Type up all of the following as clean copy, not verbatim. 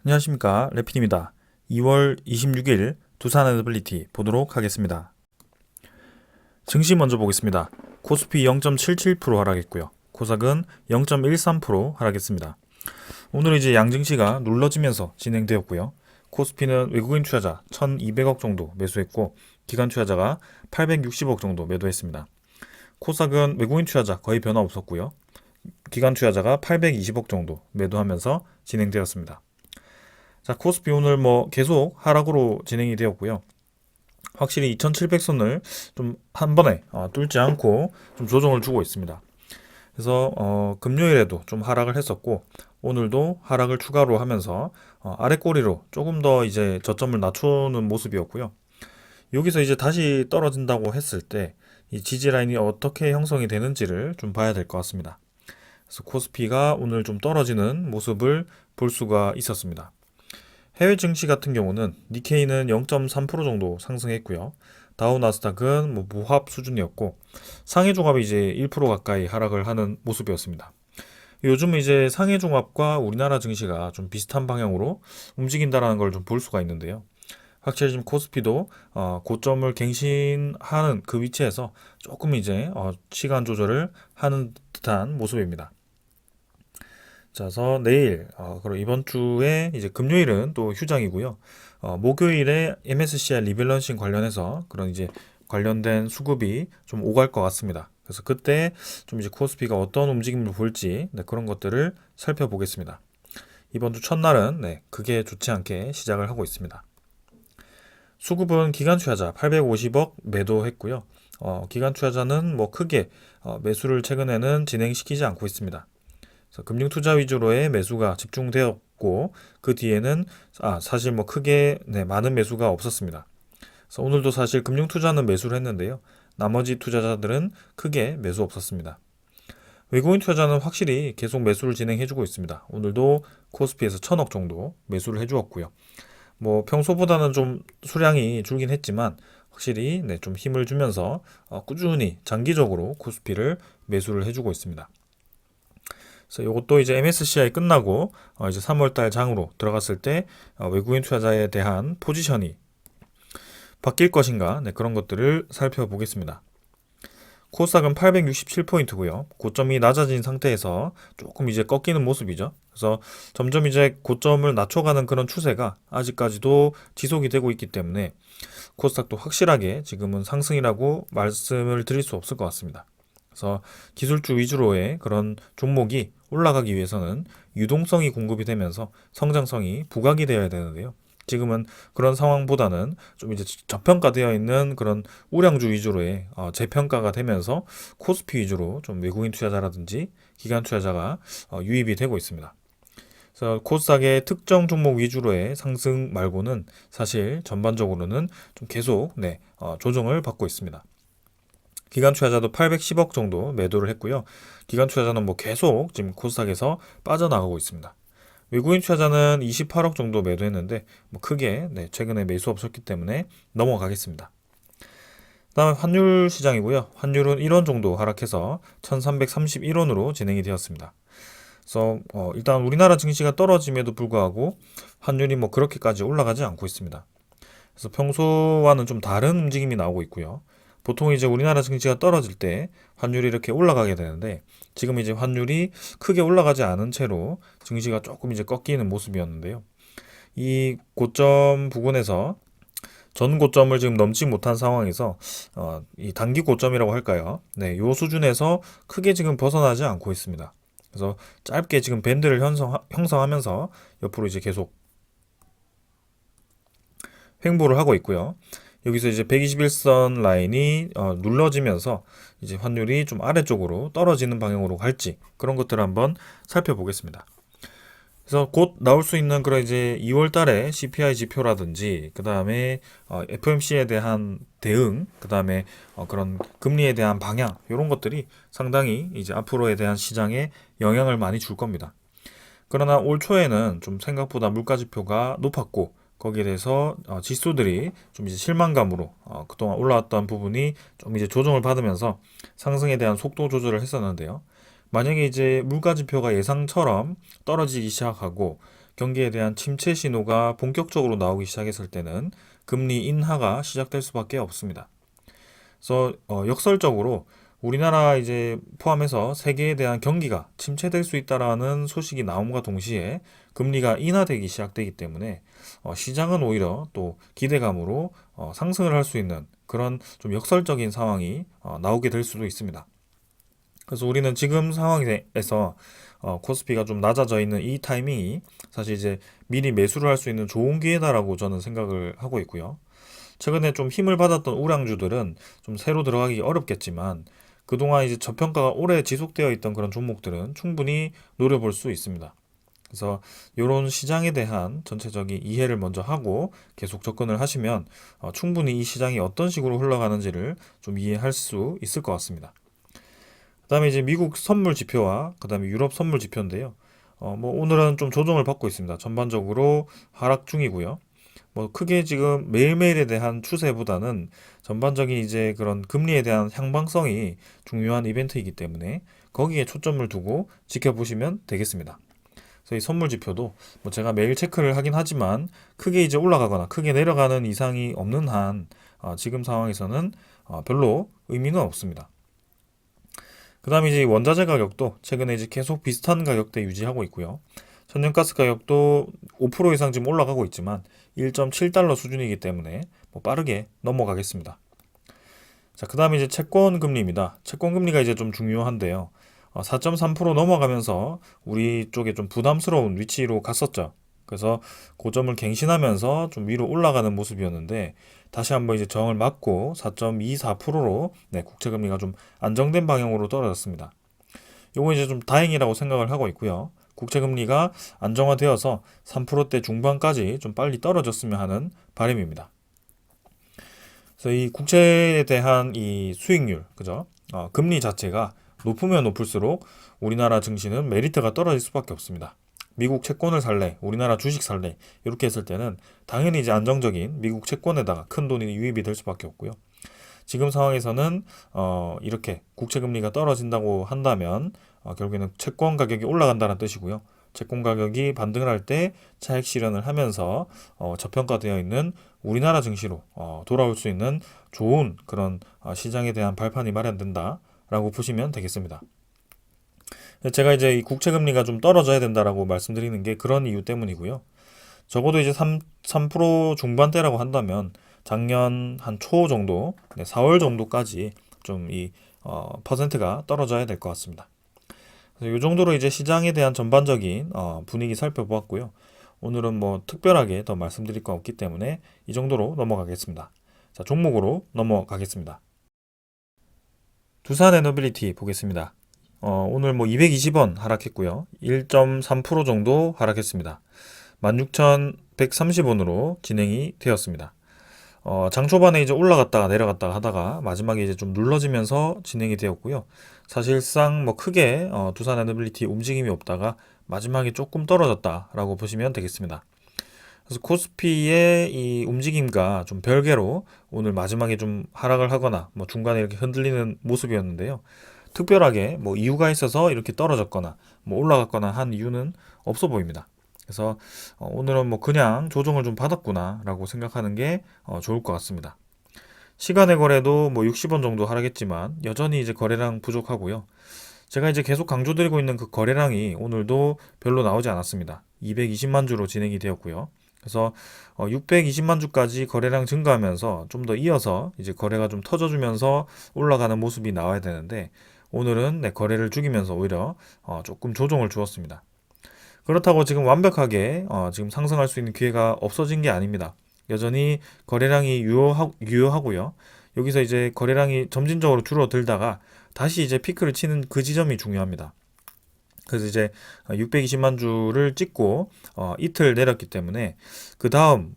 안녕하십니까, 래핀입니다. 2월 26일 두산 에너빌리티 보도록 하겠습니다. 증시 먼저 보겠습니다. 코스피 0.77% 하락했고요. 코스닥은 0.13% 하락했습니다. 오늘 이제 양증시가 눌러지면서 진행되었고요. 코스피는 외국인 투자자 1,200억 정도 매수했고 기관 투자자가 860억 정도 매도했습니다. 코스닥은 외국인 투자자 거의 변화 없었고요. 기관 투자자가 820억 정도 매도하면서 진행되었습니다. 자, 코스피 오늘 계속 하락으로 진행이 되었고요. 확실히 2700선을 좀 한 번에 뚫지 않고 좀 조정을 주고 있습니다. 그래서 금요일에도 좀 하락을 했었고 오늘도 하락을 추가로 하면서 아래 꼬리로 조금 더 이제 저점을 낮추는 모습이었고요. 여기서 이제 다시 떨어진다고 했을 때 이 지지 라인이 어떻게 형성이 되는지를 좀 봐야 될 것 같습니다. 그래서 코스피가 오늘 좀 떨어지는 모습을 볼 수가 있었습니다. 해외 증시 같은 경우는 니케이는 0.3% 정도 상승했고요. 다우 나스닥은 무합 수준이었고 상해 종합이 이제 1% 가까이 하락을 하는 모습이었습니다. 요즘은 이제 상해 종합과 우리나라 증시가 좀 비슷한 방향으로 움직인다라는 걸 좀 볼 수가 있는데요. 확실히 지금 코스피도 고점을 갱신하는 그 위치에서 조금 이제 시간 조절을 하는 듯한 모습입니다. 자, 그래서 내일, 그리고 이번 주에 이제 금요일은 또 휴장이고요. 목요일에 MSCI 리밸런싱 관련해서 그런 이제 관련된 수급이 좀 오갈 것 같습니다. 그래서 그때 좀 이제 코스피가 어떤 움직임을 볼지 그런 것들을 살펴보겠습니다. 이번 주 첫날은 그게 좋지 않게 시작을 하고 있습니다. 수급은 기관 투자자 850억 매도했고요. 기관 투자자는 크게 매수를 최근에는 진행시키지 않고 있습니다. 그래서 금융 투자 위주로의 매수가 집중되었고 그 뒤에는 사실 크게 많은 매수가 없었습니다. 그래서 오늘도 사실 금융 투자는 매수를 했는데요. 나머지 투자자들은 크게 매수 없었습니다. 외국인 투자자는 확실히 계속 매수를 진행해주고 있습니다. 오늘도 코스피에서 1,000억 정도 매수를 해주었고요. 평소보다는 좀 수량이 줄긴 했지만 확실히 좀 힘을 주면서 꾸준히 장기적으로 코스피를 매수를 해주고 있습니다. 그래서 이것도 이제 MSCI 끝나고 이제 3월달 장으로 들어갔을 때 외국인 투자자에 대한 포지션이 바뀔 것인가 그런 것들을 살펴보겠습니다. 코스닥은 867포인트고요. 고점이 낮아진 상태에서 조금 이제 꺾이는 모습이죠. 그래서 점점 이제 고점을 낮춰가는 그런 추세가 아직까지도 지속이 되고 있기 때문에 코스닥도 확실하게 지금은 상승이라고 말씀을 드릴 수 없을 것 같습니다. 그래서 기술주 위주로의 그런 종목이 올라가기 위해서는 유동성이 공급이 되면서 성장성이 부각이 되어야 되는데요. 지금은 그런 상황보다는 좀 이제 저평가되어 있는 그런 우량주 위주로의 재평가가 되면서 코스피 위주로 좀 외국인 투자자라든지 기관 투자자가 유입이 되고 있습니다. 그래서 코스닥의 특정 종목 위주로의 상승 말고는 사실 전반적으로는 좀 계속 조정을 받고 있습니다. 기관 투자자도 810억 정도 매도를 했고요. 기관 투자자는 계속 지금 코스닥에서 빠져나가고 있습니다. 외국인 투자자는 28억 정도 매도했는데 크게 최근에 매수 없었기 때문에 넘어가겠습니다. 다음 환율 시장이고요. 환율은 1원 정도 하락해서 1331원으로 진행이 되었습니다. 그래서 일단 우리나라 증시가 떨어짐에도 불구하고 환율이 그렇게까지 올라가지 않고 있습니다. 그래서 평소와는 좀 다른 움직임이 나오고 있고요. 보통 이제 우리나라 증시가 떨어질 때 환율이 이렇게 올라가게 되는데 지금 이제 환율이 크게 올라가지 않은 채로 증시가 조금 이제 꺾이는 모습이었는데요. 이 고점 부근에서 전 고점을 지금 넘지 못한 상황에서 이 단기 고점이라고 할까요? 요 수준에서 크게 지금 벗어나지 않고 있습니다. 그래서 짧게 지금 밴드를 형성하면서 옆으로 이제 계속 횡보를 하고 있고요. 여기서 이제 121선 라인이 눌러지면서 이제 환율이 좀 아래쪽으로 떨어지는 방향으로 갈지 그런 것들을 한번 살펴보겠습니다. 그래서 곧 나올 수 있는 그런 이제 2월 달에 CPI 지표라든지 그 다음에 FOMC에 대한 대응, 그 다음에 그런 금리에 대한 방향 이런 것들이 상당히 이제 앞으로에 대한 시장에 영향을 많이 줄 겁니다. 그러나 올 초에는 좀 생각보다 물가 지표가 높았고 거기에 대해서 지수들이 좀 이제 실망감으로 그동안 올라왔던 부분이 좀 이제 조정을 받으면서 상승에 대한 속도 조절을 했었는데요. 만약에 이제 물가 지표가 예상처럼 떨어지기 시작하고 경기에 대한 침체 신호가 본격적으로 나오기 시작했을 때는 금리 인하가 시작될 수밖에 없습니다. 그래서 역설적으로 우리나라 이제 포함해서 세계에 대한 경기가 침체될 수 있다라는 소식이 나옴과 동시에 금리가 인하되기 시작되기 때문에 시장은 오히려 또 기대감으로 상승을 할 수 있는 그런 좀 역설적인 상황이 나오게 될 수도 있습니다. 그래서 우리는 지금 상황에서 코스피가 좀 낮아져 있는 이 타이밍이 사실 이제 미리 매수를 할 수 있는 좋은 기회다라고 저는 생각을 하고 있고요. 최근에 좀 힘을 받았던 우량주들은 좀 새로 들어가기 어렵겠지만 그동안 이제 저평가가 오래 지속되어 있던 그런 종목들은 충분히 노려볼 수 있습니다. 그래서 이런 시장에 대한 전체적인 이해를 먼저 하고 계속 접근을 하시면 충분히 이 시장이 어떤 식으로 흘러가는지를 좀 이해할 수 있을 것 같습니다. 그다음에 이제 미국 선물 지표와 그다음에 유럽 선물 지표인데요. 뭐 오늘은 좀 조정을 받고 있습니다. 전반적으로 하락 중이고요. 뭐 크게 지금 매일매일에 대한 추세보다는 전반적인 이제 그런 금리에 대한 향방성이 중요한 이벤트이기 때문에 거기에 초점을 두고 지켜보시면 되겠습니다. 그래서 이 선물 지표도 뭐 제가 매일 체크를 하긴 하지만 크게 이제 올라가거나 크게 내려가는 이상이 없는 한 지금 상황에서는 별로 의미는 없습니다. 그 다음에 이제 원자재 가격도 최근에 이제 계속 비슷한 가격대 유지하고 있고요. 천연가스 가격도 5% 이상 지금 올라가고 있지만 1.7달러 수준이기 때문에 뭐 빠르게 넘어가겠습니다. 자, 그 다음에 이제 채권 금리입니다. 채권 금리가 이제 좀 중요한데요. 4.3% 넘어가면서 우리 쪽에 좀 부담스러운 위치로 갔었죠. 그래서 고점을 갱신하면서 좀 위로 올라가는 모습이었는데 다시 한번 이제 저항을 맞고 4.24%로 국채 금리가 좀 안정된 방향으로 떨어졌습니다. 요거 이제 좀 다행이라고 생각을 하고 있고요. 국채 금리가 안정화되어서 3%대 중반까지 좀 빨리 떨어졌으면 하는 바람입니다. 그래서 이 국채에 대한 이 수익률, 그죠? 금리 자체가 높으면 높을수록 우리나라 증시는 메리트가 떨어질 수밖에 없습니다. 미국 채권을 살래, 우리나라 주식 살래, 이렇게 했을 때는 당연히 이제 안정적인 미국 채권에다가 큰 돈이 유입이 될 수밖에 없고요. 지금 상황에서는 이렇게 국채 금리가 떨어진다고 한다면 결국에는 채권 가격이 올라간다는 뜻이고요. 채권 가격이 반등을 할 때 차익 실현을 하면서 저평가되어 있는 우리나라 증시로 돌아올 수 있는 좋은 그런 시장에 대한 발판이 마련된다라고 보시면 되겠습니다. 제가 이제 이 국채 금리가 좀 떨어져야 된다라고 말씀드리는 게 그런 이유 때문이고요. 적어도 이제 3% 중반대라고 한다면 작년 한 초 정도, 4월 정도까지 좀 이 퍼센트가 떨어져야 될 것 같습니다. 이 정도로 이제 시장에 대한 전반적인 분위기 살펴보았고요. 오늘은 뭐 특별하게 더 말씀드릴 건 없기 때문에 이 정도로 넘어가겠습니다. 자, 종목으로 넘어가겠습니다. 두산 에너빌리티 보겠습니다. 오늘 뭐 220원 하락했고요. 1.3% 정도 하락했습니다. 16,130원으로 진행이 되었습니다. 장 초반에 이제 올라갔다가 내려갔다가 하다가 마지막에 이제 좀 눌러지면서 진행이 되었고요. 사실상 뭐 크게 두산 에너빌리티 움직임이 없다가 마지막에 조금 떨어졌다라고 보시면 되겠습니다. 그래서 코스피의 이 움직임과 좀 별개로 오늘 마지막에 좀 하락을 하거나 뭐 중간에 이렇게 흔들리는 모습이었는데요. 특별하게 뭐 이유가 있어서 이렇게 떨어졌거나 뭐 올라갔거나 한 이유는 없어 보입니다. 그래서 오늘은 뭐 그냥 조정을 좀 받았구나 라고 생각하는 게 좋을 것 같습니다. 시간의 거래도 뭐 60원 정도 하락했지만 여전히 이제 거래량 부족하고요. 제가 이제 계속 강조드리고 있는 그 거래량이 오늘도 별로 나오지 않았습니다. 220만 주로 진행이 되었고요. 그래서 620만 주까지 거래량 증가하면서 좀 더 이어서 이제 거래가 좀 터져주면서 올라가는 모습이 나와야 되는데 오늘은 거래를 죽이면서 오히려 조금 조정을 주었습니다. 그렇다고 지금 완벽하게 지금 상승할 수 있는 기회가 없어진 게 아닙니다. 여전히 거래량이 유효하고요. 여기서 이제 거래량이 점진적으로 줄어들다가 다시 이제 피크를 치는 그 지점이 중요합니다. 그래서 이제 620만 주를 찍고 이틀 내렸기 때문에 그 다음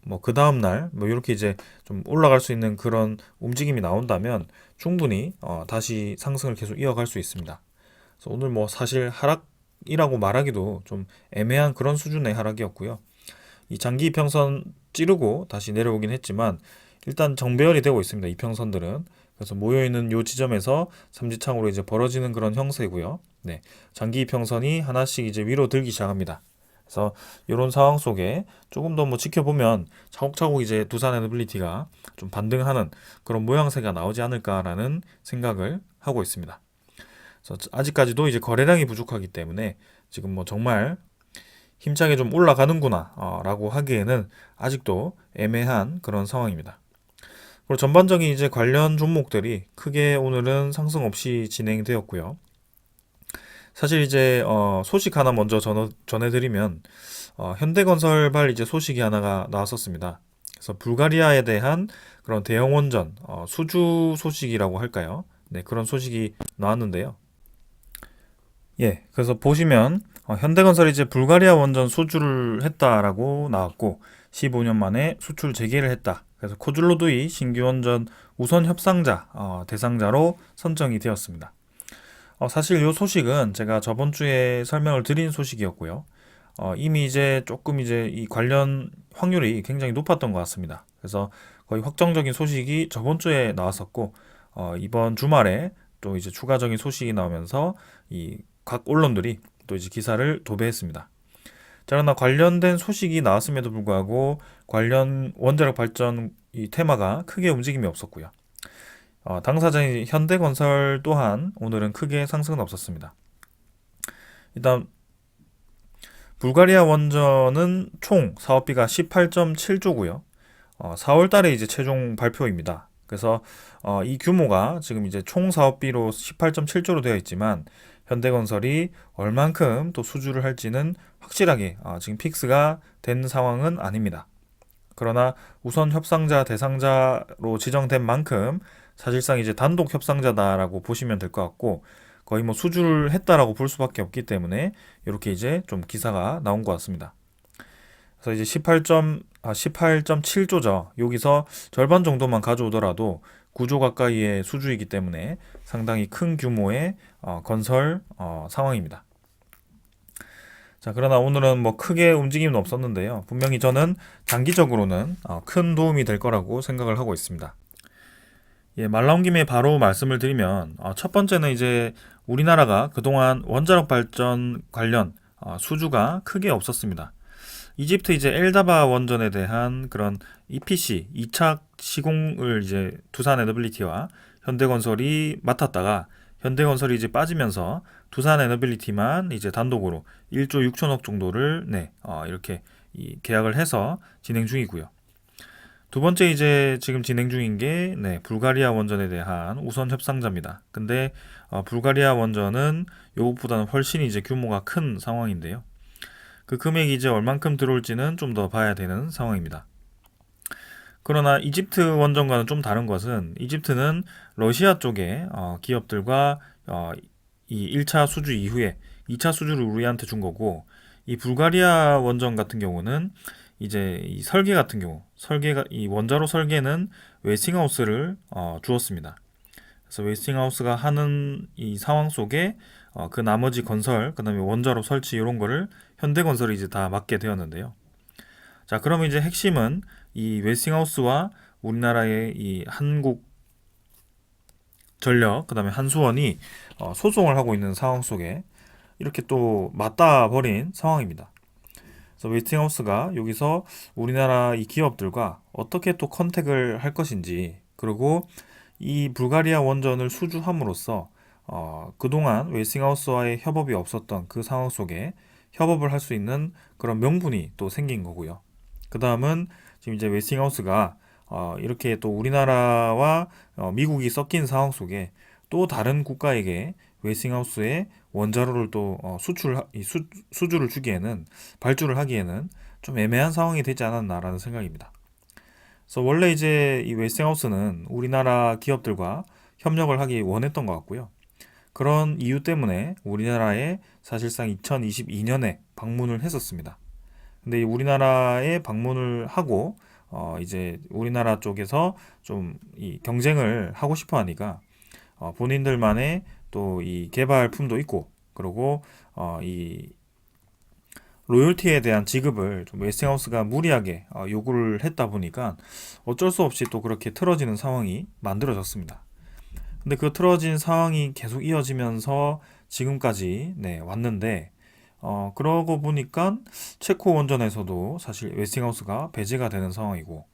날 이렇게 이제 좀 올라갈 수 있는 그런 움직임이 나온다면 충분히 다시 상승을 계속 이어갈 수 있습니다. 그래서 오늘 뭐 사실 하락이라고 말하기도 좀 애매한 그런 수준의 하락이었고요. 이 장기 이평선 찌르고 다시 내려오긴 했지만 일단 정배열이 되고 있습니다. 이평선들은. 그래서 모여있는 요 지점에서 삼지창으로 이제 벌어지는 그런 형세고요. 장기 이평선이 하나씩 이제 위로 들기 시작합니다. 그래서 이런 상황 속에 조금 더 뭐 지켜보면 차곡차곡 이제 두산 에너빌리티가 좀 반등하는 그런 모양새가 나오지 않을까라는 생각을 하고 있습니다. 그래서 아직까지도 이제 거래량이 부족하기 때문에 지금 뭐 정말 힘차게 좀 올라가는구나 라고 하기에는 아직도 애매한 그런 상황입니다. 그리고 전반적인 이제 관련 종목들이 크게 오늘은 상승 없이 진행되었고요. 사실 이제 소식 하나 먼저 전해드리면 현대건설발 이제 소식이 하나가 나왔었습니다. 그래서 불가리아에 대한 그런 대형 원전 수주 소식이라고 할까요? 네, 그런 소식이 나왔는데요. 예, 그래서 보시면 현대건설이 이제 불가리아 원전 수주를 했다라고 나왔고 15년 만에 수출 재개를 했다. 그래서 코줄로두이 신규 원전 우선 협상자 대상자로 선정이 되었습니다. 사실 이 소식은 제가 저번 주에 설명을 드린 소식이었고요. 이미 이제 조금 이제 이 관련 확률이 굉장히 높았던 것 같습니다. 그래서 거의 확정적인 소식이 저번 주에 나왔었고, 이번 주말에 또 이제 추가적인 소식이 나오면서 이 각 언론들이 또 이제 기사를 도배했습니다. 자, 그러나 관련된 소식이 나왔음에도 불구하고 관련 원자력 발전 이 테마가 크게 움직임이 없었고요. 당사자인 현대건설 또한 오늘은 크게 상승은 없었습니다. 일단 불가리아 원전은 총 사업비가 18.7조고요. 4월 달에 이제 최종 발표입니다. 그래서 이 규모가 지금 이제 총 사업비로 18.7조로 되어 있지만 현대건설이 얼만큼 또 수주를 할지는 확실하게 지금 픽스가 된 상황은 아닙니다. 그러나 우선 협상자 대상자로 지정된 만큼 사실상 이제 단독 협상자다라고 보시면 될 것 같고 거의 뭐 수주를 했다라고 볼 수밖에 없기 때문에 이렇게 이제 좀 기사가 나온 것 같습니다. 그래서 이제 18.7조죠. 여기서 절반 정도만 가져오더라도 9조 가까이의 수주이기 때문에 상당히 큰 규모의 건설 상황입니다. 자, 그러나 오늘은 뭐 크게 움직임은 없었는데요. 분명히 저는 단기적으로는 큰 도움이 될 거라고 생각을 하고 있습니다. 예, 말 나온 김에 바로 말씀을 드리면 첫 번째는 이제 우리나라가 그동안 원자력 발전 관련 수주가 크게 없었습니다. 이집트 이제 엘다바 원전에 대한 그런 EPC 2차 시공을 이제 두산 에너빌리티와 현대건설이 맡았다가 현대건설이 이제 빠지면서 두산 에너빌리티만 이제 단독으로 1조 6천억 정도를 이렇게 계약을 해서 진행 중이고요. 두 번째 이제 지금 진행 중인 게 불가리아 원전에 대한 우선 협상자입니다. 근데 불가리아 원전은 요것보다는 훨씬 이제 규모가 큰 상황인데요. 그 금액이 이제 얼만큼 들어올지는 좀 더 봐야 되는 상황입니다. 그러나 이집트 원전과는 좀 다른 것은 이집트는 러시아 쪽의 기업들과 이 1차 수주 이후에 2차 수주를 우리한테 준 거고 이 불가리아 원전 같은 경우는 이제 이 설계 같은 경우 설계가 이 원자로 설계는 웨스팅하우스를 주었습니다. 그래서 웨스팅하우스가 하는 이 상황 속에 그 나머지 건설, 그다음에 원자로 설치 이런 거를 현대건설이 이제 다 맡게 되었는데요. 자, 그러면 이제 핵심은 이 웨스팅하우스와 우리나라의 이 한국 전력, 그다음에 한수원이 소송을 하고 있는 상황 속에 이렇게 또 맞닿아 버린 상황입니다. 그래서 웨스팅하우스가 여기서 우리나라 이 기업들과 어떻게 또 컨택을 할 것인지, 그리고 이 불가리아 원전을 수주함으로써 그동안 웨스팅하우스와의 협업이 없었던 그 상황 속에 협업을 할 수 있는 그런 명분이 또 생긴 거고요. 그 다음은 지금 이제 웨스팅하우스가 이렇게 또 우리나라와 미국이 섞인 상황 속에 또 다른 국가에게 웨스팅하우스의 원자로를 또 수주를 주기에는 발주를 하기에는 좀 애매한 상황이 되지 않았나라는 생각입니다. 그래서 원래 이제 이 웨스팅하우스는 우리나라 기업들과 협력을 하기 원했던 것 같고요. 그런 이유 때문에 우리나라에 사실상 2022년에 방문을 했었습니다. 근데 우리나라에 방문을 하고 이제 우리나라 쪽에서 좀 이 경쟁을 하고 싶어 하니까 본인들만의 또 이 개발품도 있고, 그리고 이 로열티에 대한 지급을 좀 웨스팅하우스가 무리하게 요구를 했다 보니까 어쩔 수 없이 또 그렇게 틀어지는 상황이 만들어졌습니다. 근데 그 틀어진 상황이 계속 이어지면서 지금까지 왔는데 그러고 보니까 체코 원전에서도 사실 웨스팅하우스가 배제가 되는 상황이고,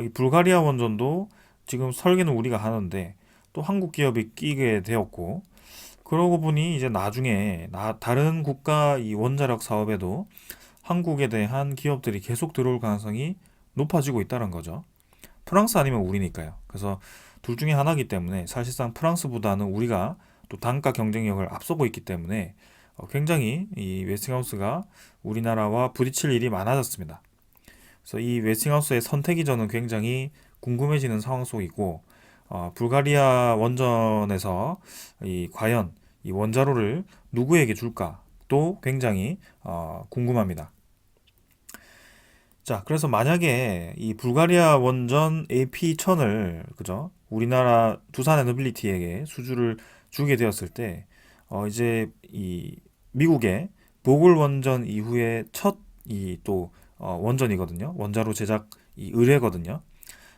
이 불가리아 원전도 지금 설계는 우리가 하는데 또 한국 기업이 끼게 되었고, 그러고 보니 이제 나중에 다른 국가 이 원자력 사업에도 한국에 대한 기업들이 계속 들어올 가능성이 높아지고 있다는 거죠. 프랑스 아니면 우리니까요. 그래서 둘 중에 하나이기 때문에 사실상 프랑스보다는 우리가 또 단가 경쟁력을 앞서고 있기 때문에 굉장히 이 웨스팅하우스가 우리나라와 부딪힐 일이 많아졌습니다. 그래서 이 웨스팅하우스의 선택이 저는 굉장히 궁금해지는 상황 속이고, 불가리아 원전에서 과연 이 원자로를 누구에게 줄까 또 굉장히 궁금합니다. 자, 그래서 만약에 이 불가리아 원전 AP1000을 그죠? 우리나라 두산 에너빌리티에게 수주를 주게 되었을 때 이제 이 미국의 보글 원전 이후에 첫 이 또 원전이거든요. 원자로 제작 이 의뢰거든요.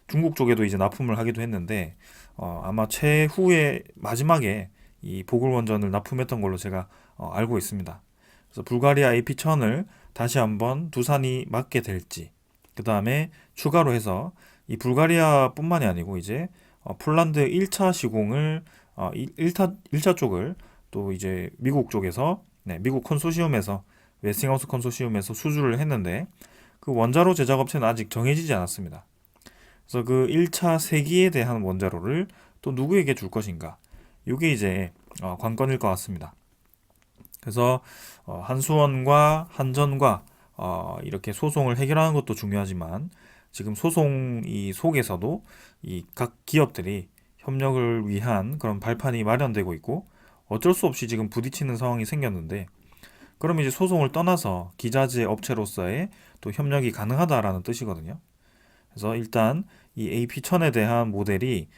중국 쪽에도 이제 납품을 하기도 했는데 아마 최후의 마지막에 이 보글 원전을 납품했던 걸로 제가 알고 있습니다. 그래서 불가리아 AP1000을 다시 한번 두산이 맡게 될지, 그 다음에 추가로 해서 이 불가리아뿐만이 아니고 이제 폴란드 1차 시공을 1차 쪽을 또 이제 미국 쪽에서 미국 컨소시엄에서 웨스팅하우스 컨소시엄에서 수주를 했는데 그 원자로 제작 업체는 아직 정해지지 않았습니다. 그래서 그 1차 세기에 대한 원자로를 또 누구에게 줄 것인가? 이게 이제 관건일 것 같습니다. 그래서 한수원과 한전과 이렇게 소송을 해결하는 것도 중요하지만 지금 소송 이 속에서도 이 각 기업들이 협력을 위한 그런 발판이 마련되고 있고 어쩔 수 없이 지금 부딪히는 상황이 생겼는데, 그럼 이제 소송을 떠나서 기자재 업체로서의 또 협력이 가능하다라는 뜻이거든요. 그래서 일단 이 AP1000에 대한 모델이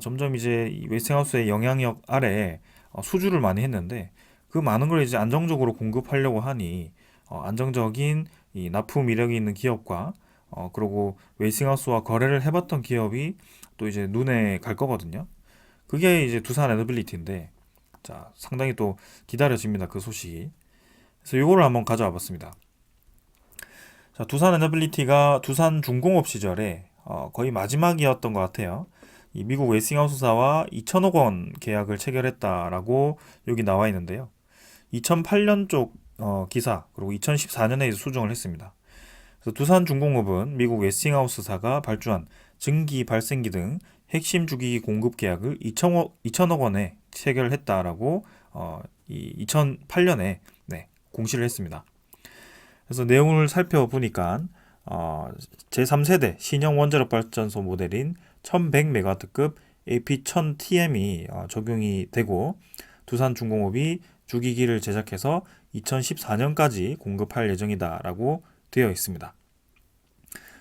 점점 이제 이 웨스팅하우스의 영향력 아래 수주를 많이 했는데 그 많은 걸 이제 안정적으로 공급하려고 하니 안정적인 이 납품 이력이 있는 기업과 그리고 웨스팅하우스와 거래를 해봤던 기업이 또 이제 눈에 갈 거거든요. 그게 이제 두산 에너빌리티인데, 자, 상당히 또 기다려집니다. 그 소식이. 그래서 이거를 한번 가져와 봤습니다. 자, 두산 에너빌리티가 두산 중공업 시절에 거의 마지막이었던 것 같아요. 이 미국 웨스팅하우스사와 2천억 원 계약을 체결했다라고 여기 나와 있는데요. 2008년 쪽 기사, 그리고 2014년에 수정을 했습니다. 그래서 두산중공업은 미국 웨스팅하우스사가 발주한 증기, 발생기 등 핵심 주기기 공급 계약을 2천억 원에 체결했다라고 이 2008년에 공시를 했습니다. 그래서 내용을 살펴보니까 제3세대 신형 원자력 발전소 모델인 1100메가와트급 AP1000TM이 적용이 되고 두산중공업이 주기기를 제작해서 2014년까지 공급할 예정이다라고 되어 있습니다.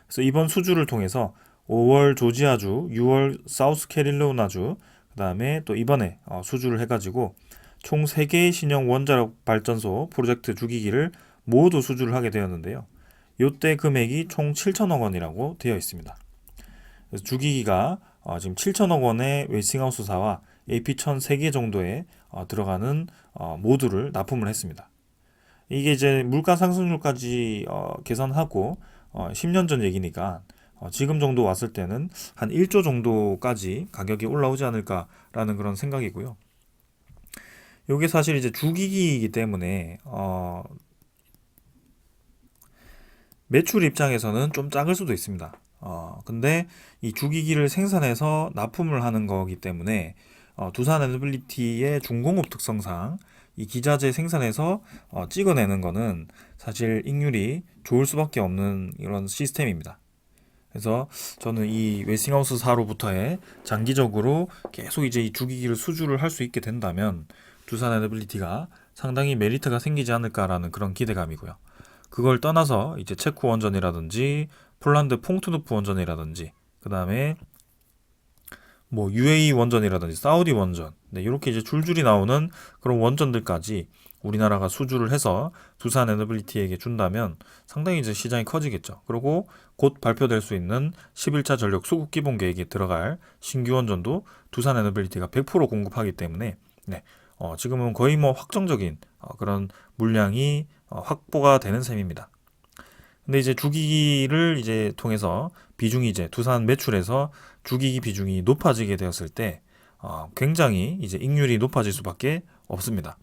그래서 이번 수주를 통해서 5월 조지아주, 6월 사우스캐롤라이나주, 그 다음에 또 이번에 수주를 해가지고 총 3개의 신형 원자력 발전소 프로젝트 주기기를 모두 수주를 하게 되었는데요. 이때 금액이 총 7천억 원이라고 되어 있습니다. 그래서 주기기가 지금 7천억 원의 웨스팅하우스사와 AP1000 3개 정도에 들어가는 모듈을 납품을 했습니다. 이게 이제 물가 상승률까지 계산하고 10년 전 얘기니까 지금 정도 왔을 때는 한 1조 정도까지 가격이 올라오지 않을까라는 그런 생각이고요. 이게 사실 이제 주기기이기 때문에 매출 입장에서는 좀 작을 수도 있습니다. 근데 이 주기기를 생산해서 납품을 하는 거기 때문에 두산 에너빌리티의 중공업 특성상 이 기자재 생산해서 찍어내는 거는 사실 익률이 좋을 수밖에 없는 이런 시스템입니다. 그래서 저는 이 웨스팅하우스사로부터의 장기적으로 계속 이제 이 주기기를 수주를 할 수 있게 된다면 두산 에너빌리티가 상당히 메리트가 생기지 않을까라는 그런 기대감이고요. 그걸 떠나서 이제 체코 원전이라든지 폴란드 퐁트누프 원전이라든지 그 다음에 뭐 UAE 원전이라든지 사우디 원전, 이렇게 이제 줄줄이 나오는 그런 원전들까지 우리나라가 수주를 해서 두산 에너빌리티에게 준다면 상당히 이제 시장이 커지겠죠. 그리고 곧 발표될 수 있는 11차 전력 수급 기본 계획에 들어갈 신규 원전도 두산 에너빌리티가 100% 공급하기 때문에 지금은 거의 뭐 확정적인 그런 물량이 확보가 되는 셈입니다. 근데 이제 주기를 이제 통해서 비중이 이제 두산 매출에서 주기기 비중이 높아지게 되었을 때 굉장히 이제 익률이 높아질 수밖에 없습니다.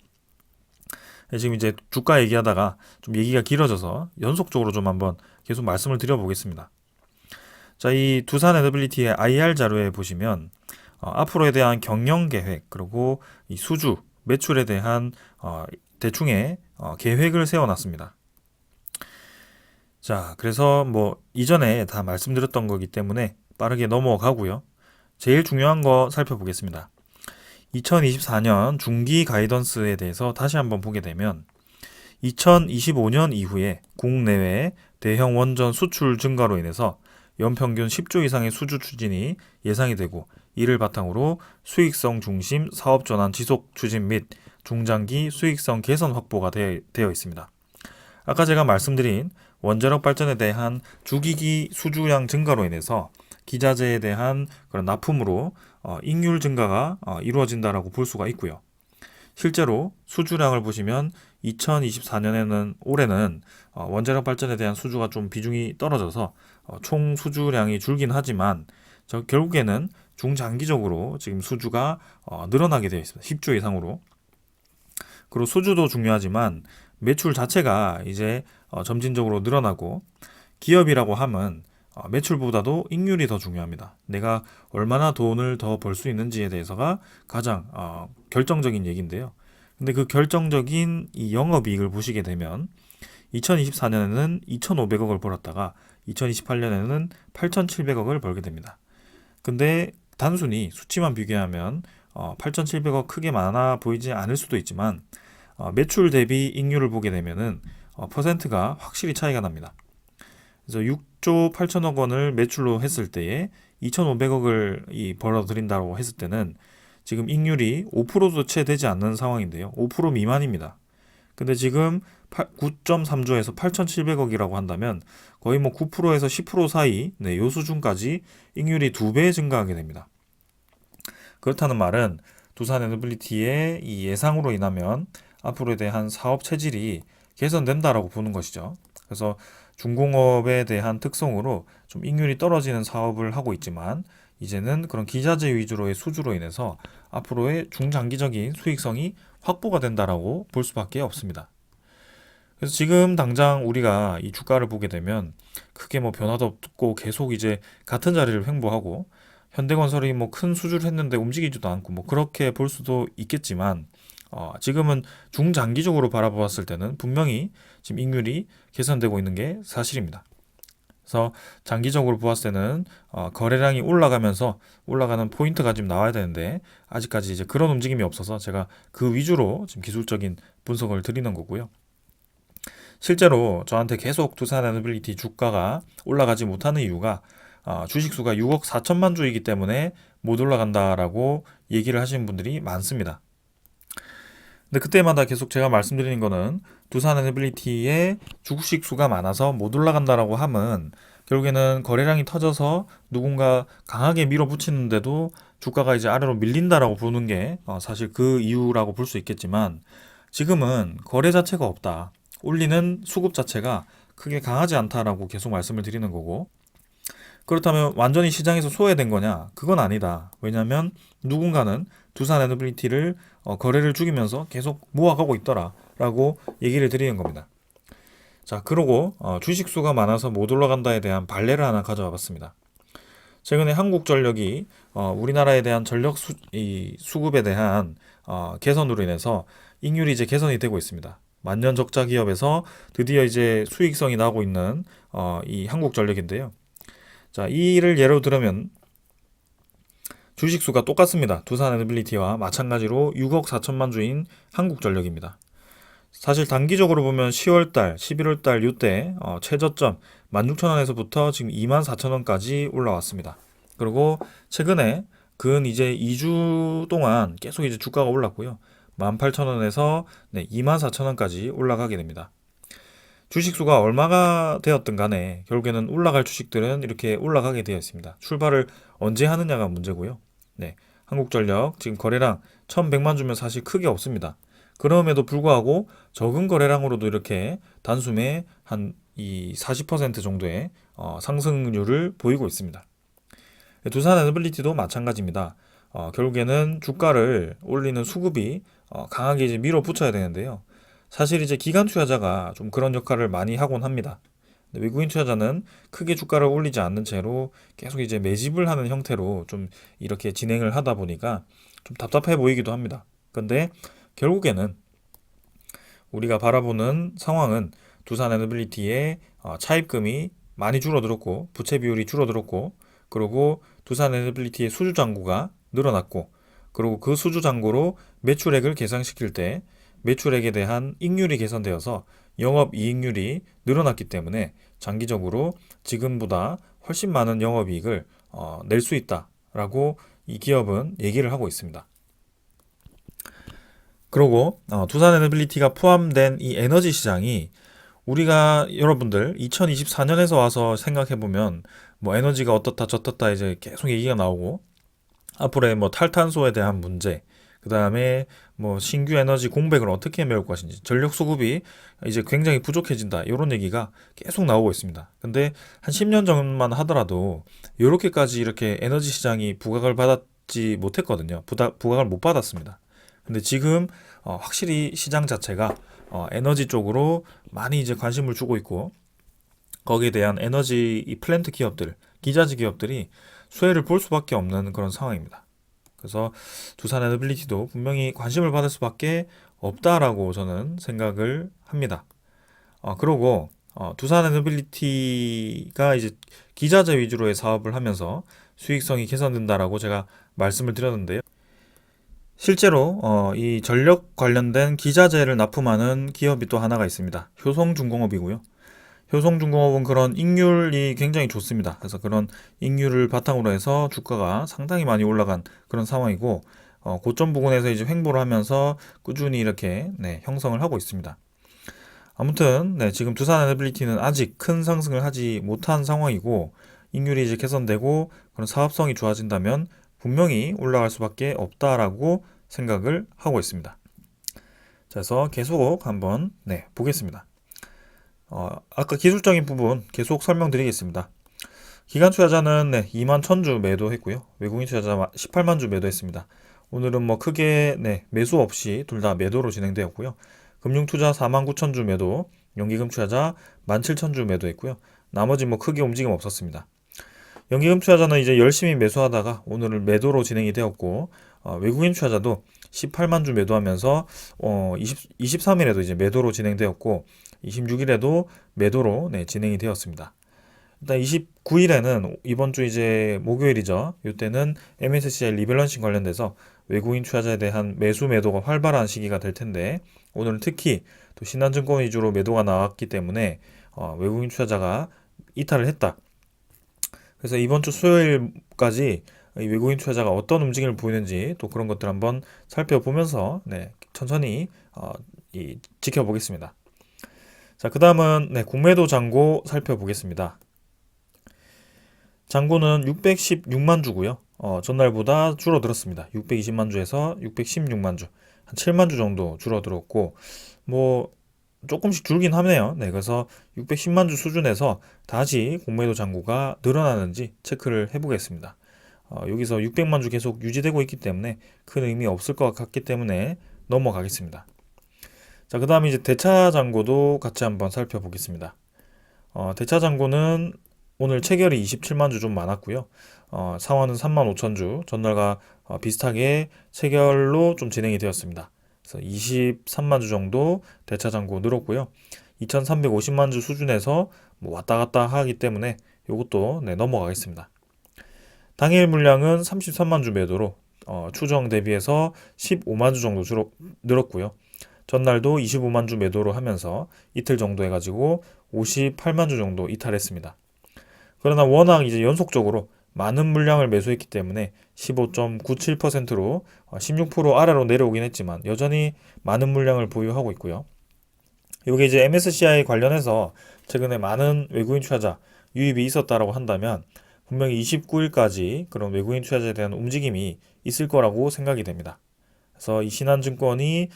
지금 이제 주가 얘기하다가 좀 얘기가 길어져서 연속적으로 좀 한번 계속 말씀을 드려보겠습니다. 자, 이 두산 에너빌리티의 IR 자료에 보시면 앞으로에 대한 경영 계획 그리고 이 수주 매출에 대한 대충의 계획을 세워놨습니다. 자, 그래서 뭐 이전에 다 말씀드렸던 거기 때문에 빠르게 넘어가고요. 제일 중요한 거 살펴보겠습니다. 2024년 중기 가이던스에 대해서 다시 한번 보게 되면 2025년 이후에 국내외 대형 원전 수출 증가로 인해서 연평균 10조 이상의 수주 추진이 예상이 되고, 이를 바탕으로 수익성 중심 사업 전환 지속 추진 및 중장기 수익성 개선 확보가 되어 있습니다. 아까 제가 말씀드린 원자력 발전에 대한 주기기 수주량 증가로 인해서 기자재에 대한 그런 납품으로 익률 증가가 이루어진다라고 볼 수가 있고요. 실제로 수주량을 보시면 2024년에는 올해는 원자력 발전에 대한 수주가 좀 비중이 떨어져서 총 수주량이 줄긴 하지만 결국에는 중장기적으로 지금 수주가 늘어나게 되어 있습니다. 10조 이상으로. 그리고 수주도 중요하지만 매출 자체가 이제 점진적으로 늘어나고, 기업이라고 하면 매출보다도 익률이 더 중요합니다. 내가 얼마나 돈을 더 벌 수 있는지에 대해서가 가장 결정적인 얘기인데요. 근데 그 결정적인 이 영업이익을 보시게 되면 2024년에는 2,500억을 벌었다가 2028년에는 8,700억을 벌게 됩니다. 근데 단순히 수치만 비교하면 8,700억 크게 많아 보이지 않을 수도 있지만 매출 대비 익률을 보게 되면은 퍼센트가 확실히 차이가 납니다. 그래서 6조 8천억 원을 매출로 했을 때에 2,500억을 벌어들인다고 했을 때는 지금 익률이 5%도 채 되지 않는 상황인데요. 5% 미만입니다. 근데 지금 9.3조에서 8,700억이라고 한다면 거의 뭐 9%에서 10% 사이, 요 수준까지 익률이 2배 증가하게 됩니다. 그렇다는 말은 두산 에너빌리티의 이 예상으로 인하면 앞으로에 대한 사업 체질이 개선된다라고 보는 것이죠. 그래서 중공업에 대한 특성으로 좀 익률이 떨어지는 사업을 하고 있지만 이제는 그런 기자재 위주로의 수주로 인해서 앞으로의 중장기적인 수익성이 확보가 된다라고 볼 수밖에 없습니다. 그래서 지금 당장 우리가 이 주가를 보게 되면 크게 뭐 변화도 없고 계속 이제 같은 자리를 횡보하고, 현대건설이 뭐 큰 수주를 했는데 움직이지도 않고 뭐 그렇게 볼 수도 있겠지만 지금은 중장기적으로 바라보았을 때는 분명히 지금 익률이 개선되고 있는 게 사실입니다. 그래서 장기적으로 보았을 때는 거래량이 올라가면서 올라가는 포인트가 지금 나와야 되는데 아직까지 이제 그런 움직임이 없어서 제가 그 위주로 지금 기술적인 분석을 드리는 거고요. 실제로 저한테 계속 두산 에너빌리티 주가가 올라가지 못하는 이유가 주식수가 6억 4천만 주이기 때문에 못 올라간다라고 얘기를 하시는 분들이 많습니다. 근데 그때마다 계속 제가 말씀드리는 거는 두산 에너빌리티의 주식 수가 많아서 못 올라간다라고 하면 결국에는 거래량이 터져서 누군가 강하게 밀어붙이는데도 주가가 이제 아래로 밀린다라고 보는 게 사실 그 이유라고 볼 수 있겠지만, 지금은 거래 자체가 없다, 올리는 수급 자체가 크게 강하지 않다라고 계속 말씀을 드리는 거고, 그렇다면 완전히 시장에서 소외된 거냐? 그건 아니다. 왜냐하면 누군가는 두산 에너빌리티를 거래를 죽이면서 계속 모아가고 있더라라고 얘기를 드리는 겁니다. 자, 그러고 주식수가 많아서 못 올라간다에 대한 발례를 하나 가져와 봤습니다. 최근에 한국전력이 우리나라에 대한 전력 수급에 대한 개선으로 인해서 익률이 이제 개선이 되고 있습니다. 만년 적자 기업에서 드디어 이제 수익성이 나고 있는 이 한국전력인데요. 자, 이를 예로 들면 주식수가 똑같습니다. 두산 에너빌리티와 마찬가지로 6억 4천만 주인 한국전력입니다. 사실 단기적으로 보면 10월달, 11월달 이때 최저점 16,000원에서부터 지금 24,000원까지 올라왔습니다. 그리고 최근에 근 이제 2주 동안 계속 이제 주가가 올랐고요. 18,000원에서 24,000원까지 올라가게 됩니다. 주식수가 얼마가 되었든 간에 결국에는 올라갈 주식들은 이렇게 올라가게 되어 있습니다. 출발을 언제 하느냐가 문제고요. 한국전력 지금 거래량 1100만 주면 사실 크게 없습니다. 그럼에도 불구하고 적은 거래량으로도 이렇게 단숨에 한 이 40% 정도의 상승률을 보이고 있습니다. 두산 에너빌리티도 마찬가지입니다. 결국에는 주가를 올리는 수급이 강하게 이제 밀어붙여야 되는데요. 사실 이제 기관 투자자가 좀 그런 역할을 많이 하곤 합니다. 외국인 투자자는 크게 주가를 올리지 않는 채로 계속 이제 매집을 하는 형태로 좀 이렇게 진행을 하다 보니까 좀 답답해 보이기도 합니다. 근데 결국에는 우리가 바라보는 상황은 두산 에너빌리티의 차입금이 많이 줄어들었고 부채 비율이 줄어들었고 그리고 두산 에너빌리티의 수주 잔고가 늘어났고 그리고 그 수주 잔고로 매출액을 계산시킬 때 매출액에 대한 이익률이 개선되어서 영업이익률이 늘어났기 때문에 장기적으로 지금보다 훨씬 많은 영업이익을 낼 수 있다라고 이 기업은 얘기를 하고 있습니다. 그리고 두산 에너빌리티가 포함된 이 에너지 시장이 우리가 여러분들 2024년에서 와서 생각해보면 뭐 에너지가 어떻다 저떻다 이제 계속 얘기가 나오고 앞으로의 뭐 탈탄소에 대한 문제 그 다음에 뭐 신규 에너지 공백을 어떻게 메울 것인지 전력 수급이 이제 굉장히 부족해진다 이런 얘기가 계속 나오고 있습니다. 근데 한 10년 전만 하더라도 이렇게까지 이렇게 에너지 시장이 부각을 받았지 못했거든요. 부각을 못 받았습니다. 근데 지금 확실히 시장 자체가 에너지 쪽으로 많이 이제 관심을 주고 있고 거기에 대한 에너지 이 플랜트 기업들, 기자재 기업들이 수혜를 볼 수밖에 없는 그런 상황입니다. 그래서 두산 에너빌리티도 분명히 관심을 받을 수밖에 없다라고 저는 생각을 합니다. 그리고 두산 에너빌리티가 이제 기자재 위주로의 사업을 하면서 수익성이 개선된다라고 제가 말씀을 드렸는데요. 실제로 이 전력 관련된 기자재를 납품하는 기업이 또 하나가 있습니다. 효성중공업이고요. 효성중공업은 그런 익률이 굉장히 좋습니다. 그래서 그런 익률을 바탕으로 해서 주가가 상당히 많이 올라간 그런 상황이고 고점 부근에서 이제 횡보를 하면서 꾸준히 이렇게 형성을 하고 있습니다. 아무튼 지금 두산 에너빌리티는 아직 큰 상승을 하지 못한 상황이고 익률이 이제 개선되고 그런 사업성이 좋아진다면 분명히 올라갈 수밖에 없다라고 생각을 하고 있습니다. 그래서 계속 한번 보겠습니다. 아까 기술적인 부분 계속 설명드리겠습니다. 기관 투자자는 2만 1000주 매도했고요. 외국인 투자자 18만 주 매도했습니다. 오늘은 뭐 크게 매수 없이 둘 다 매도로 진행되었고요. 금융 투자 4만 9천 주 매도, 연기금 투자자 17,000주 매도했고요. 나머지 뭐 크게 움직임 없었습니다. 연기금 투자자는 이제 열심히 매수하다가 오늘은 매도로 진행이 되었고 외국인 투자자도 18만 주 매도하면서 23일에도 이제 매도로 진행되었고 26일에도 매도로 진행이 되었습니다. 일단 29일에는 이번 주 이제 목요일이죠. 이때는 MSCI 리밸런싱 관련돼서 외국인 투자자에 대한 매수 매도가 활발한 시기가 될 텐데 오늘은 특히 또 신한증권 위주로 매도가 나왔기 때문에 외국인 투자자가 이탈을 했다. 그래서 이번 주 수요일까지 외국인 투자자가 어떤 움직임을 보이는지 또 그런 것들 한번 살펴보면서 천천히 지켜보겠습니다. 자, 그 다음은 공매도 잔고 살펴보겠습니다. 잔고는 616만 주고요. 전날보다 줄어들었습니다. 620만 주에서 616만 주, 한 7만 주 정도 줄어들었고 뭐 조금씩 줄긴 하네요. 그래서 610만 주 수준에서 다시 공매도 잔고가 늘어나는지 체크를 해보겠습니다. 여기서 600만 주 계속 유지되고 있기 때문에 큰 의미 없을 것 같기 때문에 넘어가겠습니다. 자, 그 다음에 이제 대차 잔고도 같이 한번 살펴보겠습니다. 대차 잔고는 오늘 체결이 27만 주 좀 많았고요. 상환은 3만 5천 주, 전날과 비슷하게 체결로 좀 진행이 되었습니다. 그래서 23만 주 정도 대차 잔고 늘었고요. 2,350만 주 수준에서 뭐 왔다 갔다 하기 때문에 이것도 넘어가겠습니다. 당일 물량은 33만 주 매도로 추정 대비해서 15만 주 정도 늘었고요. 전날도 25만 주 매도로 하면서 이틀 정도 해가지고 58만 주 정도 이탈했습니다. 그러나 워낙 이제 연속적으로 많은 물량을 매수했기 때문에 15.97%로 16% 아래로 내려오긴 했지만 여전히 많은 물량을 보유하고 있고요. 이게 이제 MSCI 관련해서 최근에 많은 외국인 투자자 유입이 있었다라고 한다면 분명히 29일까지 그런 외국인 투자자에 대한 움직임이 있을 거라고 생각이 됩니다. 그래서 이 신한증권이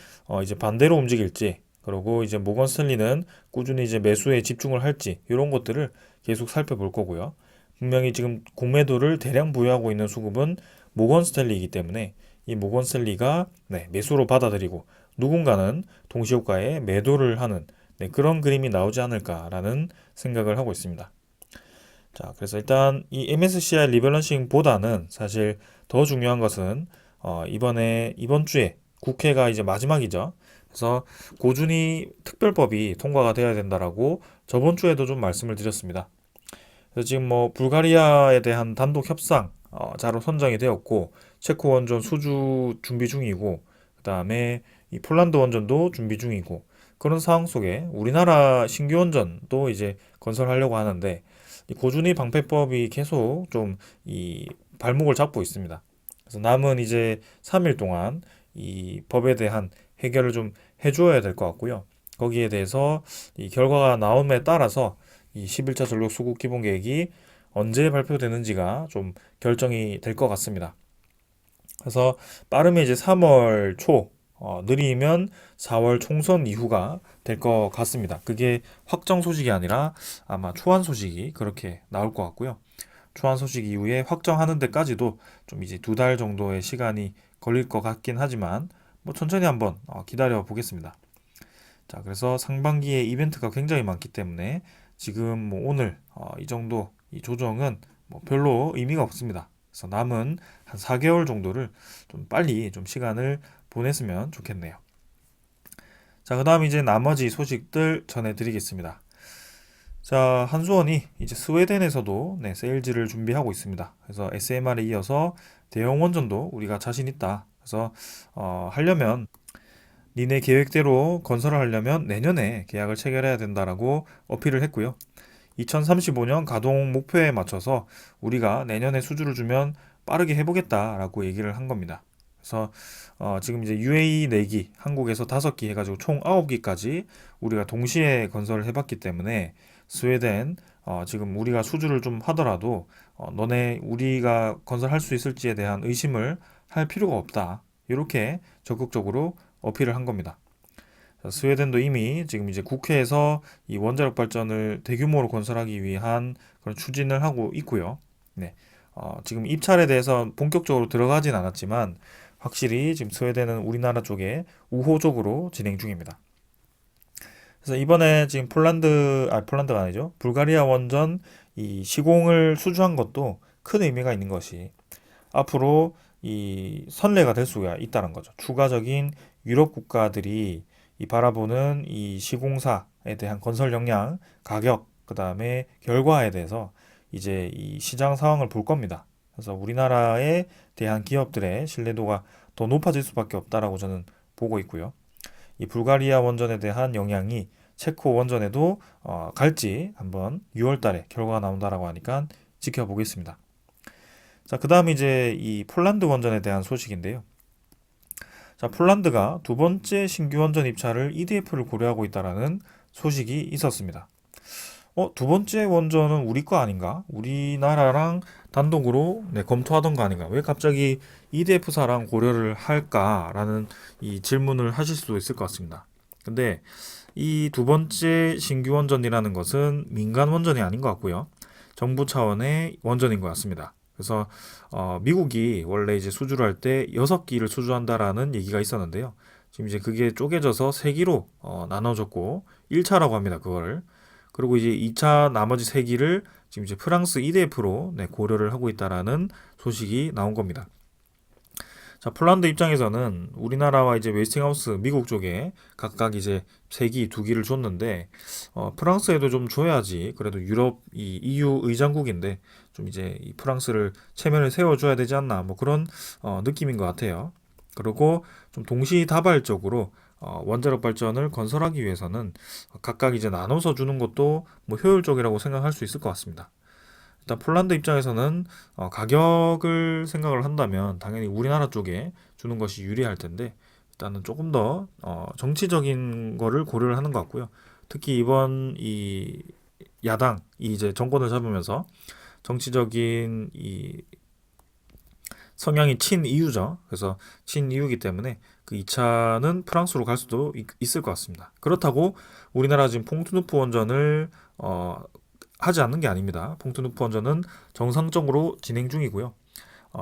이제 반대로 움직일지, 그리고 이제 모건 스탠리는 꾸준히 이제 매수에 집중을 할지 이런 것들을 계속 살펴볼 거고요. 분명히 지금 공매도를 대량 보유하고 있는 수급은 모건 스탠리이기 때문에 이 모건 스탠리가 매수로 받아들이고 누군가는 동시효과에 매도를 하는 그런 그림이 나오지 않을까라는 생각을 하고 있습니다. 자, 그래서 일단 이 MSCI 리밸런싱보다는 사실 더 중요한 것은 이번 주에 국회가 이제 마지막이죠. 그래서 고준위 특별법이 통과가 되어야 된다라고 저번 주에도 좀 말씀을 드렸습니다. 그래서 지금 뭐 불가리아에 대한 단독 협상 자로 선정이 되었고, 체코 원전 수주 준비 중이고, 그다음에 이 폴란드 원전도 준비 중이고, 그런 상황 속에 우리나라 신규 원전도 이제 건설하려고 하는데, 이 고준위 방패법이 계속 좀 이 발목을 잡고 있습니다. 그래서 남은 이제 3일 동안 이 법에 대한 해결을 좀 해줘야 될 것 같고요. 거기에 대해서 이 결과가 나옴에 따라서 이 11차 전력 수급 기본 계획이 언제 발표되는지가 좀 결정이 될 것 같습니다. 그래서 빠르면 이제 3월 초, 느리면 4월 총선 이후가 될 것 같습니다. 그게 확정 소식이 아니라 아마 초안 소식이 그렇게 나올 것 같고요. 초안 소식 이후에 확정하는 데까지도 좀 이제 2달 정도의 시간이 걸릴 것 같긴 하지만 뭐 천천히 한번 기다려 보겠습니다. 자, 그래서 상반기에 이벤트가 굉장히 많기 때문에 지금 뭐 오늘 이 정도 이 조정은 뭐 별로 의미가 없습니다. 그래서 남은 한 4개월 정도를 좀 빨리 좀 시간을 보냈으면 좋겠네요. 자, 그 다음 이제 나머지 소식들 전해드리겠습니다. 자, 한수원이 이제 스웨덴에서도 세일즈를 준비하고 있습니다. 그래서 SMR에 이어서 대형 원전도 우리가 자신 있다. 그래서 하려면 니네 계획대로 건설을 하려면 내년에 계약을 체결해야 된다라고 어필을 했고요. 2035년 가동 목표에 맞춰서 우리가 내년에 수주를 주면 빠르게 해보겠다라고 얘기를 한 겁니다. 그래서 지금 이제 UAE 4기, 한국에서 5기 해가지고 총 9기까지 우리가 동시에 건설을 해봤기 때문에 스웨덴 지금 우리가 수주를 좀 하더라도 너네 우리가 건설할 수 있을지에 대한 의심을 할 필요가 없다. 이렇게 적극적으로 어필을 한 겁니다. 스웨덴도 이미 지금 이제 국회에서 이 원자력 발전을 대규모로 건설하기 위한 그런 추진을 하고 있고요. 네. 지금 입찰에 대해서 본격적으로 들어가진 않았지만 확실히 지금 스웨덴은 우리나라 쪽에 우호적으로 진행 중입니다. 그래서 이번에 지금 폴란드가 아니죠. 불가리아 원전 이 시공을 수주한 것도 큰 의미가 있는 것이 앞으로 이 선례가 될 수가 있다는 거죠. 추가적인 유럽 국가들이 이 바라보는 이 시공사에 대한 건설 역량, 가격, 그 다음에 결과에 대해서 이제 이 시장 상황을 볼 겁니다. 그래서 우리나라에 대한 기업들의 신뢰도가 더 높아질 수밖에 없다라고 저는 보고 있고요. 이 불가리아 원전에 대한 영향이 체코 원전에도 갈지 한번 6월 달에 결과가 나온다라고 하니까 지켜보겠습니다. 자, 그 다음 이제 이 폴란드 원전에 대한 소식인데요. 자, 폴란드가 두 번째 신규 원전 입찰을 EDF를 고려하고 있다라는 소식이 있었습니다. 두 번째 원전은 우리 거 아닌가? 우리나라랑 단독으로 검토하던 거 아닌가? 왜 갑자기 EDF사랑 고려를 할까라는 이 질문을 하실 수도 있을 것 같습니다. 근데 이 두 번째 신규 원전이라는 것은 민간 원전이 아닌 것 같고요. 정부 차원의 원전인 것 같습니다. 그래서 미국이 원래 이제 수주를 할 때 6기를 수주한다라는 얘기가 있었는데요. 지금 이제 그게 쪼개져서 3기로 나눠졌고 1차라고 합니다. 그거를. 그리고 이제 2차 나머지 3기를 지금 이제 프랑스 EDF로 고려를 하고 있다라는 소식이 나온 겁니다. 자, 폴란드 입장에서는 우리나라와 이제 웨스팅하우스 미국 쪽에 각각 이제 3기, 2기를 줬는데 프랑스에도 좀 줘야지. 그래도 유럽 이 EU 의장국인데 좀 이제 이 프랑스를 체면을 세워줘야 되지 않나 뭐 그런 느낌인 것 같아요. 그리고 좀 동시다발적으로 원자력 발전을 건설하기 위해서는 각각 이제 나눠서 주는 것도 뭐 효율적이라고 생각할 수 있을 것 같습니다. 일단 폴란드 입장에서는 가격을 생각을 한다면 당연히 우리나라 쪽에 주는 것이 유리할 텐데 일단은 조금 더 정치적인 거를 고려를 하는 것 같고요. 특히 이번 이 야당이 이제 정권을 잡으면서 정치적인 이 성향이 친이유죠. 그래서 친이유이기 때문에 그 2차는 프랑스로 갈 수도 있을 것 같습니다. 그렇다고 우리나라 지금 퐁트누프 원전을 하지 않는 게 아닙니다. 퐁트누프 원전은 정상적으로 진행 중이고요.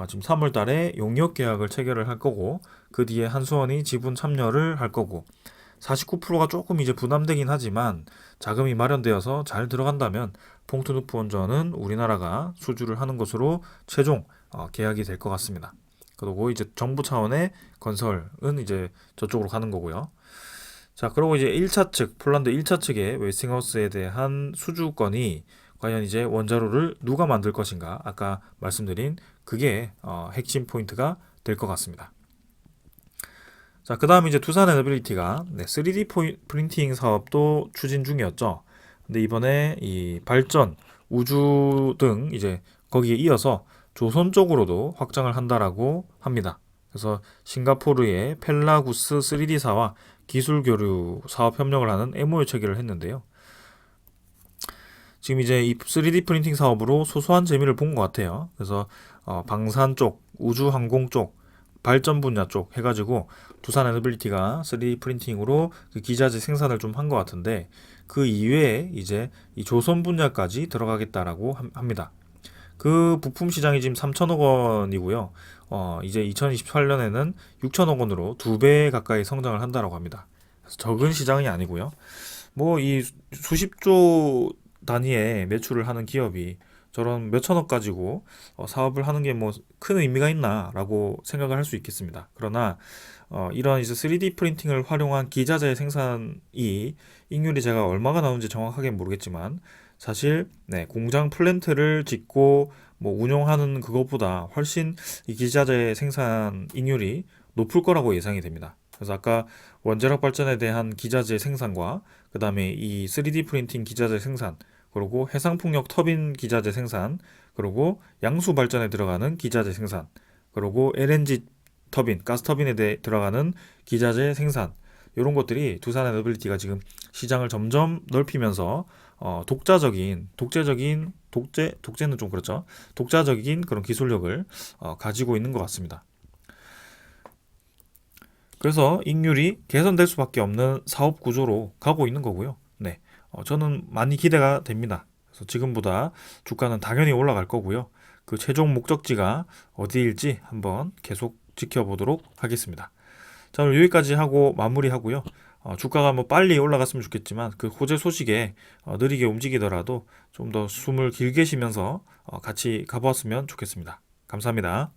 지금 3월 달에 용역 계약을 체결을 할 거고 그 뒤에 한수원이 지분 참여를 할 거고 49%가 조금 이제 부담되긴 하지만 자금이 마련되어서 잘 들어간다면 퐁트누프 원전은 우리나라가 수주를 하는 것으로 최종 계약이 될 것 같습니다. 그리고 이제 정부 차원의 건설은 이제 저쪽으로 가는 거고요. 자, 그리고 이제 1차 측, 폴란드 1차 측의 웨스팅하우스에 대한 수주권이 과연 이제 원자로를 누가 만들 것인가? 아까 말씀드린 그게 핵심 포인트가 될 것 같습니다. 자, 그 다음 이제 두산 에너빌리티가 3D 프린팅 사업도 추진 중이었죠. 근데 이번에 이 발전, 우주 등 이제 거기에 이어서 조선 쪽으로도 확장을 한다라고 합니다. 그래서 싱가포르의 펠라구스 3D사와 기술 교류 사업 협력을 하는 MOU 체결을 했는데요. 지금 이제 이 3D 프린팅 사업으로 소소한 재미를 본 것 같아요. 그래서 방산 쪽, 우주 항공 쪽, 발전 분야 쪽 해가지고 두산 에너빌리티가 3D 프린팅으로 그 기자재 생산을 좀 한 것 같은데 그 이외에 이제 이 조선 분야까지 들어가겠다라고 합니다. 그 부품 시장이 지금 3천억 원이고요. 이제 2028년에는 6천억 원으로 2배 가까이 성장을 한다라고 합니다. 그래서 적은 시장이 아니고요. 뭐 이 수십조 단위의 매출을 하는 기업이 저런 몇천억 가지고 사업을 하는 게 뭐 큰 의미가 있나라고 생각을 할 수 있겠습니다. 그러나 이런 이제 3D 프린팅을 활용한 기자재 생산이 익률이 제가 얼마가 나오는지 정확하게 모르겠지만 사실 공장 플랜트를 짓고 뭐 운영하는 그것보다 훨씬 이 기자재 생산 익률이 높을 거라고 예상이 됩니다. 그래서 아까 원자력 발전에 대한 기자재 생산과 그 다음에 이 3D 프린팅 기자재 생산 그리고 해상풍력 터빈 기자재 생산 그리고 양수 발전에 들어가는 기자재 생산 그리고 LNG 터빈, 가스 터빈에 들어가는 기자재 생산 이런 것들이 두산 에너빌리티가 지금 시장을 점점 넓히면서 독재는 좀 그렇죠. 독자적인 그런 기술력을 가지고 있는 것 같습니다. 그래서 익률이 개선될 수밖에 없는 사업 구조로 가고 있는 거고요. 네, 저는 많이 기대가 됩니다. 그래서 지금보다 주가는 당연히 올라갈 거고요. 그 최종 목적지가 어디일지 한번 계속 지켜보도록 하겠습니다. 자, 오늘 여기까지 하고 마무리하고요. 주가가 뭐 빨리 올라갔으면 좋겠지만 그 호재 소식에 느리게 움직이더라도 좀 더 숨을 길게 쉬면서 같이 가보았으면 좋겠습니다. 감사합니다.